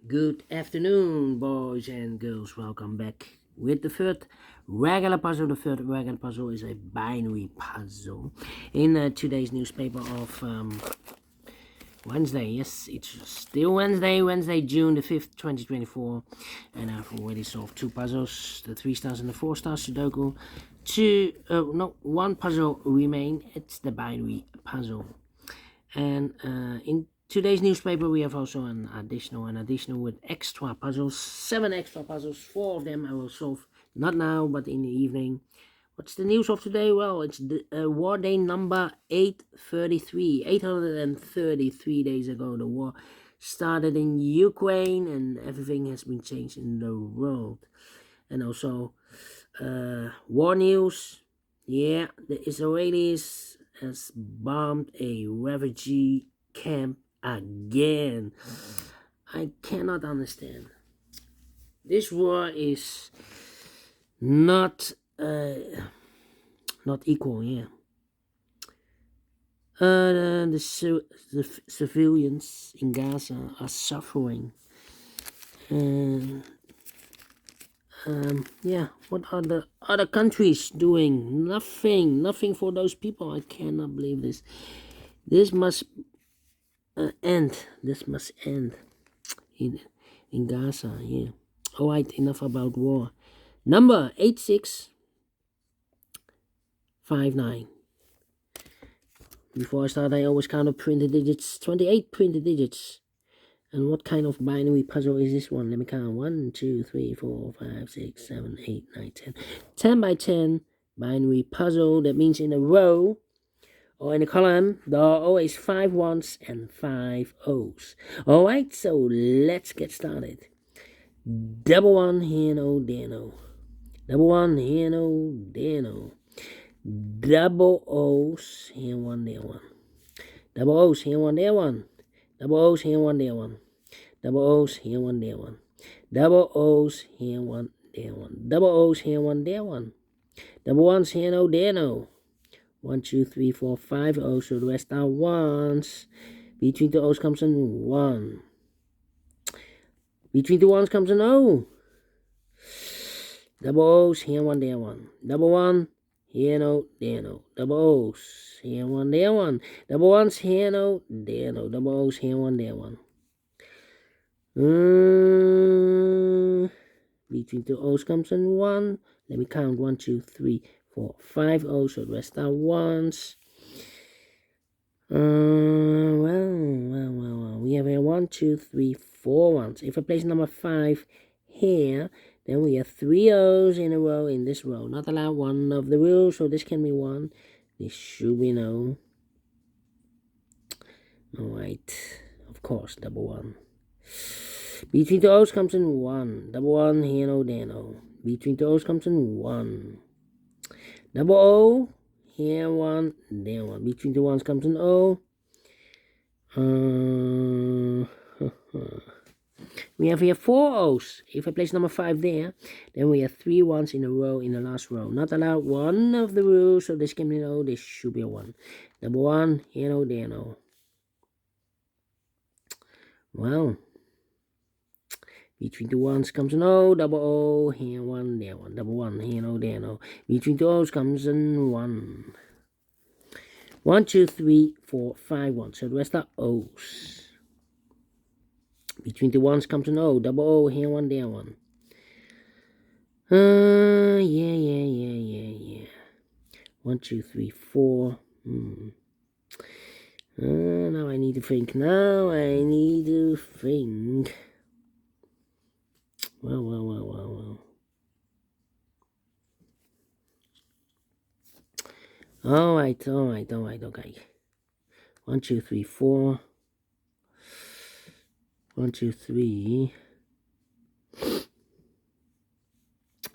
Good afternoon, boys and girls. Welcome back with the third regular puzzle. The third regular puzzle is a binary puzzle. In today's newspaper of Wednesday, yes, it's still Wednesday, June the 5th, 2024. And I've already solved two puzzles, the 3 stars and the 4 stars Sudoku. One puzzle remain. It's the binary puzzle. And in today's newspaper, we have also an additional with extra puzzles, 7 extra puzzles. 4 of them I will solve not now, but in the evening. What's the news of today? Well, it's the war day number 833. 833 days ago, the war started in Ukraine, and everything has been changed in the world. And also, war news. Yeah, the Israelis has bombed a refugee camp again. I cannot understand. This war is not equal. Yeah. The civilians in Gaza are suffering. Yeah, what are the other countries doing? Nothing for those people. I cannot believe this. This must end. This must end in Gaza. Yeah. All right, enough about war. Number 8659. Before I start, I always count up printed digits. 28 printed digits. And what kind of binary puzzle is this one? Let me count. 1, 2, 3, 4, 5, 6, 7, 8, 9, 10. 10 by 10 binary puzzle. That means in a row or in a column, there are always 5 ones and 5 O's. Alright, so let's get started. Double one, here no, there no. Double one, here no, there no. Double O's, here one, there one. Double O's, here one, there one. Double O's, here one, there one. Double O's, here one, there one. Double O's, here one, there one. Double O's, here one, there one. Double ones, here no, there no. 1, 2, 3, 4, 5 O's, so the rest are ones. Between the O's comes an 1. Between the ones comes an O. Double O's, here one, there one. Double one, here no, there no. Double O's, here one, there one. Double ones, here no, there no. Double O's, here one, there one. Between two O's comes an 1. Let me count. 1, 2, 3, 4, 5 O's, so the rest are ones. Well. We have here 1, 2, 3, 4 ones. If I place number 5 here, then we have 3 O's in a row in this row. Not allowed one of the rules, so this can be 1. This should be no. Alright, of course, double 1. Between the O's comes in 1. Double 1, here no, there no. Between the O's comes in 1. Double O, here 1, there 1. Between the ones comes an O. We have here 4 O's. If I place number 5 there, then we have 3 ones in a row in the last row. Not allowed one of the rules, so this can be no. This should be a 1. Double 1, here no, there no. Well, between the ones comes an O, double O, here 1, there 1. Double 1, here no, there no. Between the O's comes an 1. 1, 2, 3, 4, 5 ones. So the rest are O's. Between the ones comes an O, double O, here 1, there 1. Yeah. 1, 2, 3, 4. Now I need to think. Well. Alright, okay. 1, 2, 3, 4. 1, 2, 3.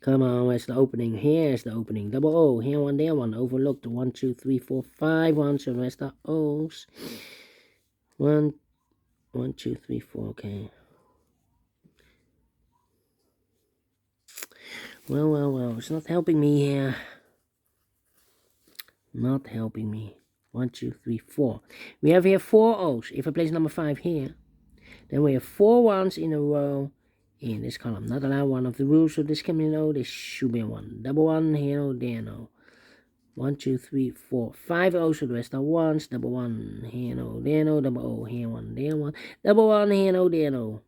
Come on, where's the opening? Here's the opening. Double O, here 1, there 1. Overlooked. 1, 2, 3, 4, 5 ones. So the rest are O's. 1, 2, 3, 4. Okay. Well. It's not helping me here. Not helping me. 1, 2, 3, 4. We have here 4 O's. If I place number 5 here, Then we have 4 ones in a row in this column. Not allowed, one of the rules, so this can be no, this should be a 1. Double 1, here no, there no. 1, 2, 3, 4, 5 O's, so the rest are 1s. Double 1, here no, there no. Double O, here 1, there 1. Double 1, here no, there no.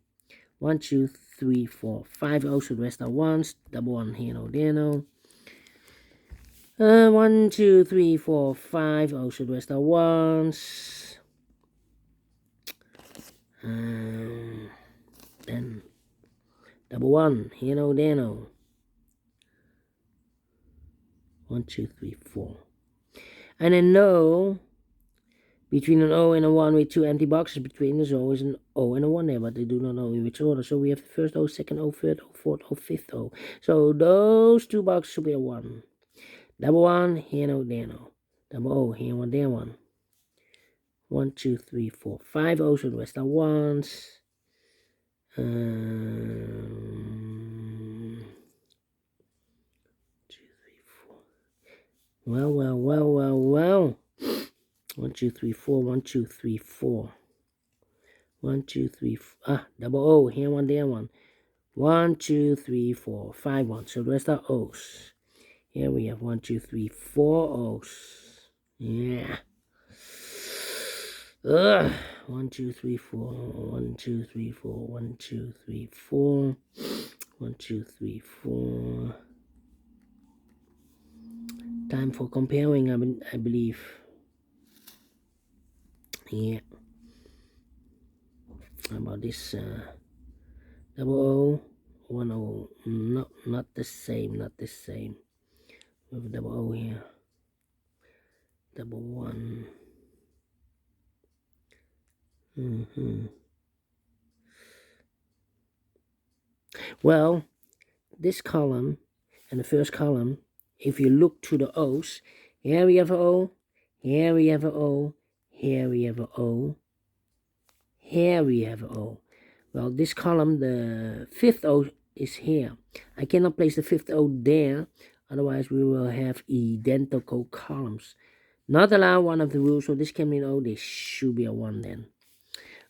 1, 2, 3, 4, 5 O's, so the rest are 1s. Double 1, here no, there no. 1, 2, 3, 4, 5 O's, so the rest are 1s. Then double 1, here no, there no. 1, 2, 3, 4. And then no, between an O and a 1 with 2 empty boxes between, there's always an O and a 1 there, but they do not know in which order. So we have the first O, second O, third O, fourth O, fifth O. So those 2 boxes should be a 1. Double 1, here no, there no. Double O, here 1, there 1. 1, 2, 3, 4, 5 O's, so the rest are 1s. 2, 3, 4. Well. 1, 2, 3, 4, 1, 2, 3, 4. 1, 2, 3, 4. Double O, here 1, there 1. 1, 2, 3, 4, 5 1. So the rest are O's. Here we have 1, 2, 3, 4 O's. Yeah. 1, 2, 3, 4. 1, 2, 3, 4. 1, 2, 3, 4. 1, 2, 3, 4. Time for comparing, I believe. Yeah. How about this? Double O, 1 O. No, not the same. We have a double O here. Double 1. Well, this column and the first column, if you look to the O's, here we have an O, here we have an O, here we have an O, here we have an O. Well, this column, the 5th O is here. I cannot place the 5th O there, otherwise we will have identical columns. Not allowed, one of the rules, so this can be an O, this should be a 1 then.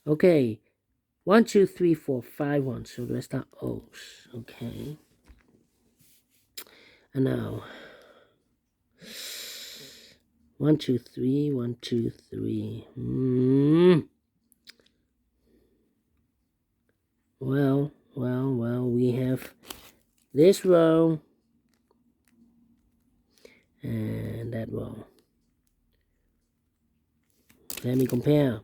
Okay, 1, 2, 3, 4, 5 1, so the rest are O's. Okay. And now 1, 2, 3, 1, 2, 3. Well, we have this row and that row. Let me compare.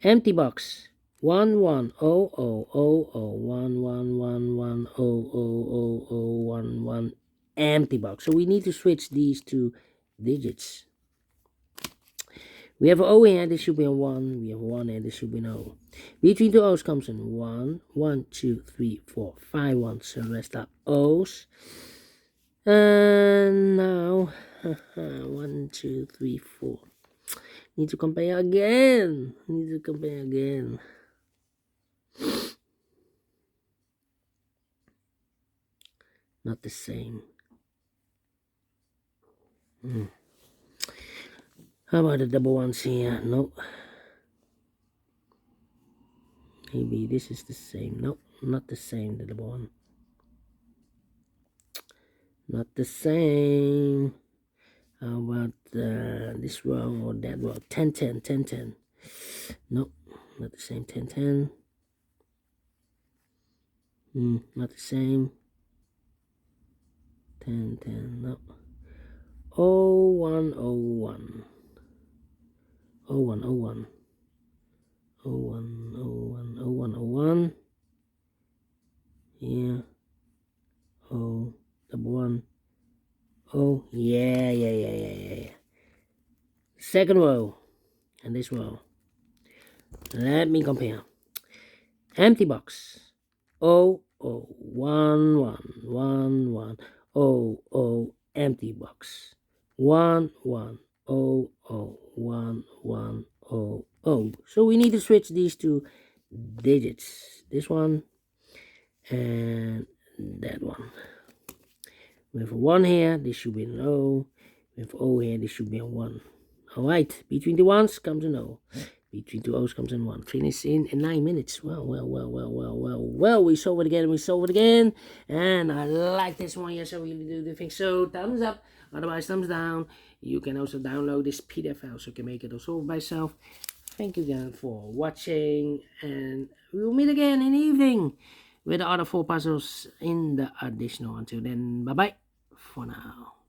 Empty box. 1 1 0 0 0 0 1 1 1 1 0 0 0 0 1 1. Empty box. So we need to switch these 2 digits. We have an O here, this should be a 1. We have a 1 here, this should be an O. Between 2 O's comes in 1, 1, 2, 3, 4, 5 1. So the rest are O's. And now 1, 2, 3, 4. Need to compare again. Not the same. How about the double 1s here? Nope. Maybe this is the same. Nope, not the same, the double 1. Not the same. How about this row or that row? 10 10 10 10. Nope, not the same. 10 10. Not the same. 10 10. Nope. 0 1 0 1. 0 1 0 1. 0 1 0 1 0 1 0 1. Yeah. Oh, double 1. Oh, yeah. Second row and this row. Let me compare. Empty box. 0 0 1 1 1 1 0 0. Empty box. 1 1 0 0 1 1 0 0. So we need to switch these 2 digits. This one and that one. We have a 1 here, this should be an O. We have O here, this should be a 1. Alright, between the 1s comes an O. Between two O's comes in one. Finish in 9 minutes. Well. We solve it again. And I like this one. Yes, I really do think so. Thumbs up. Otherwise, thumbs down. You can also download this PDF file so you can make it also by yourself. Thank you again for watching. And we will meet again in the evening with the other 4 puzzles in the additional. Until then, bye-bye for now.